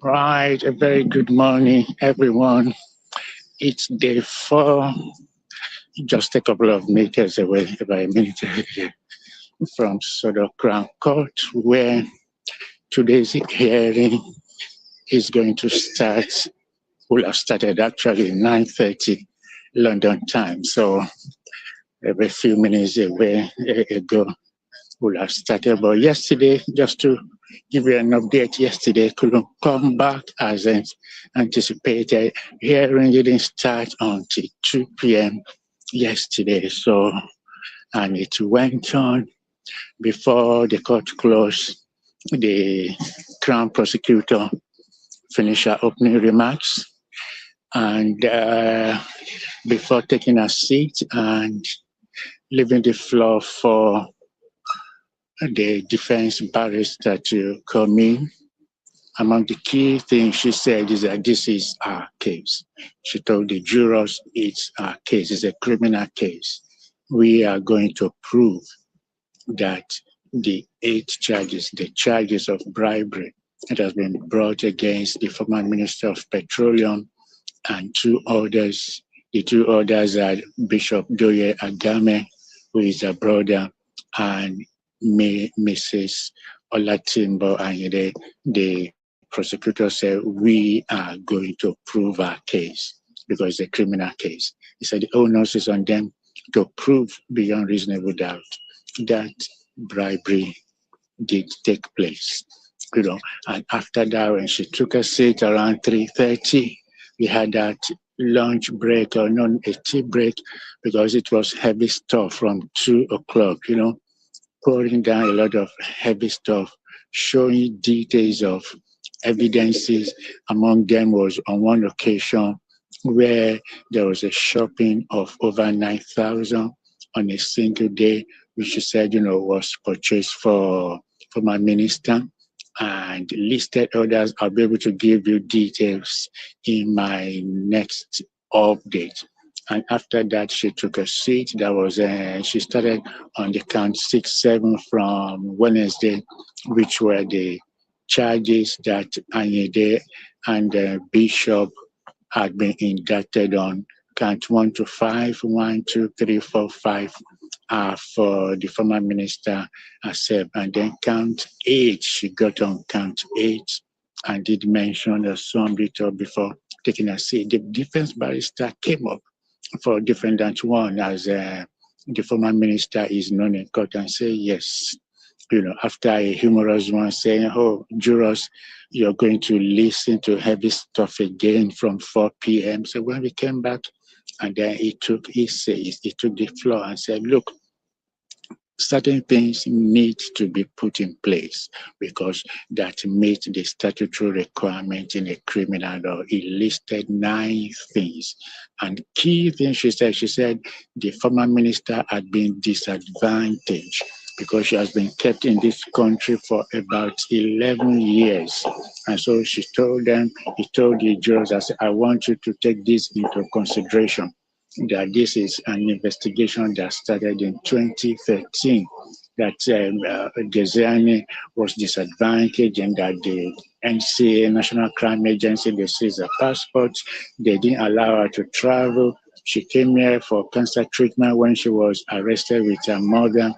Right, a very good morning, everyone. It's day 4, just a couple of meters away, about a minute away from Southwark Crown Court, where today's hearing is going to start. Will have started actually 9:30 London time, so a few minutes away ago will have started. But yesterday, just to give you an update, yesterday couldn't come back as anticipated. Hearing didn't start until 2 p.m. yesterday. So, and it went on before the court closed. The Crown Prosecutor finished her opening remarks and before taking a seat and leaving the floor for the defense barrister to come in. Among the key things she said is that this is our case. She told the jurors it's our case, it's a criminal case. We are going to prove that the 8 charges, the charges of bribery that has been brought against the former Minister of Petroleum and 2 others. The 2 others are Bishop Doye Agame, who is a brother, and Mrs. Olatimbo Anyede. The prosecutor said, we are going to prove our case because it's a criminal case. He said the onus is on them to prove beyond reasonable doubt that bribery did take place. And after that, when she took a seat around 3:30, we had that lunch break or a tea break because it was heavy stuff from 2 o'clock, pouring down a lot of heavy stuff, showing details of evidences. Among them was on one occasion where there was a shopping of over 9,000 on a single day, which she said, was purchased for my minister, and listed others. I'll be able to give you details in my next update. And after that, she took a seat. She started on the count 6, 7 from Wednesday, which were the charges that Anyede and Bishop had been indicted on. Count 1 to 5, 1, 2, 3, 4, 5 for the former minister herself. And then count 8, she got on count 8 and did mention some little before taking a seat. The defense barrister came up for defendant 1 as the former minister is known in court and say yes. After a humorous one saying, oh, jurors, you're going to listen to heavy stuff again from 4 p.m. So when we came back, and then he took the floor and said, look, certain things need to be put in place because that meets the statutory requirement in a criminal law. He listed 9 things. And key thing she said the former minister had been disadvantaged because she has been kept in this country for about 11 years. And so he told the jurors, I want you to take this into consideration, that this is an investigation that started in 2013, that Diezani was disadvantaged and that the NCA, National Crime Agency, they seized her passport. They didn't allow her to travel. She came here for cancer treatment when she was arrested with her mother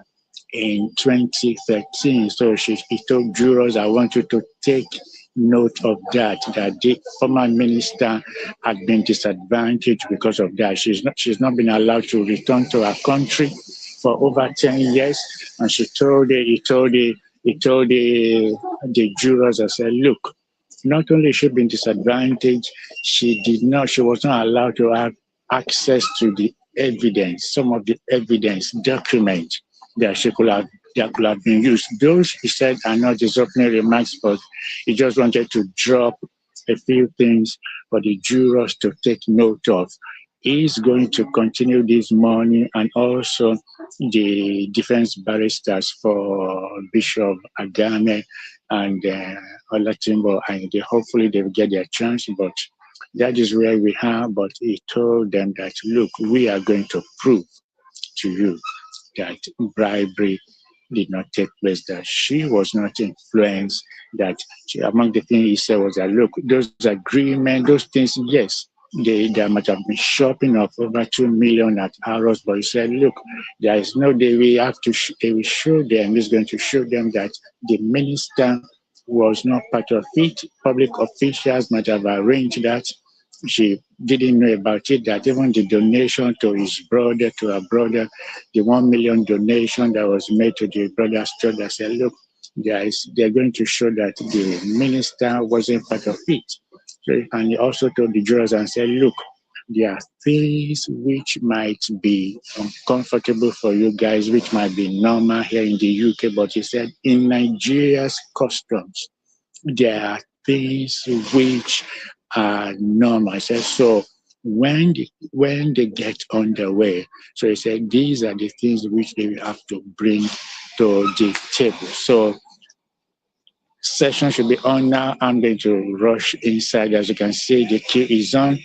in 2013. So he told jurors, I want you to take note of that the former minister had been disadvantaged because of that. She's not been allowed to return to her country for over 10 years. And he told the jurors, I said, look, not only has she been disadvantaged, she was not allowed to have access to the evidence, some of the evidence document that could have been used. Those, he said, are not his opening remarks, but he just wanted to drop a few things for the jurors to take note of. He's going to continue this morning, and also the defense barristers for Bishop Agame and Olatimbo, and hopefully they will get their chance, but that is where we are. But he told them that, look, we are going to prove to you that bribery did not take place, that she was not influenced, that among the things he said was that, look, those agreements, those things, yes, they might have been shopping of over 2 million at Arrows, but he said, look, there is no day we have to, they will show them, he's going to show them that the minister was not part of it. Public officials might have arranged that. She didn't know about it, that even the donation to his brother, to her brother, the 1 million donation that was made to the brother's church, I said, look, they're going to show that the minister wasn't part of it. So, and he also told the jurors and said, look, there are things which might be uncomfortable for you guys, which might be normal here in the UK, but he said, in Nigeria's customs, there are things which are normal. I said, so when they get on the way, so he said, these are the things which they will have to bring to the table. So session should be on now. I'm going to rush inside. As you can see, the queue is on.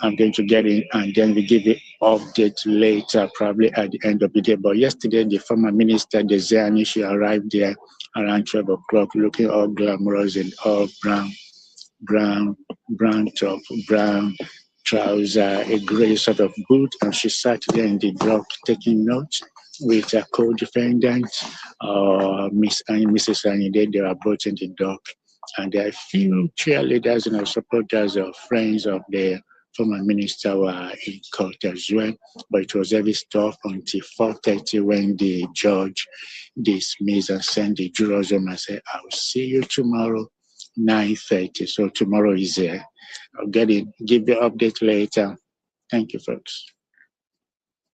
I'm going to get in and then we give you update later, probably at the end of the day. But yesterday, the former minister, Diezani, she arrived there around 12 o'clock, looking all glamorous in all brown top, brown trouser, a gray sort of boot, and she sat there in the dock taking notes with a co-defendant, Miss and Mrs. Anide. They were both in the dock, and there are a few cheerleaders and supporters or friends of the former minister were in court as well. But it was heavy stuff until 4:30 when the judge dismissed and sent the jurors home and said, "I'll see you tomorrow." 9:30. So tomorrow is here. I'll give you update later. Thank you, folks.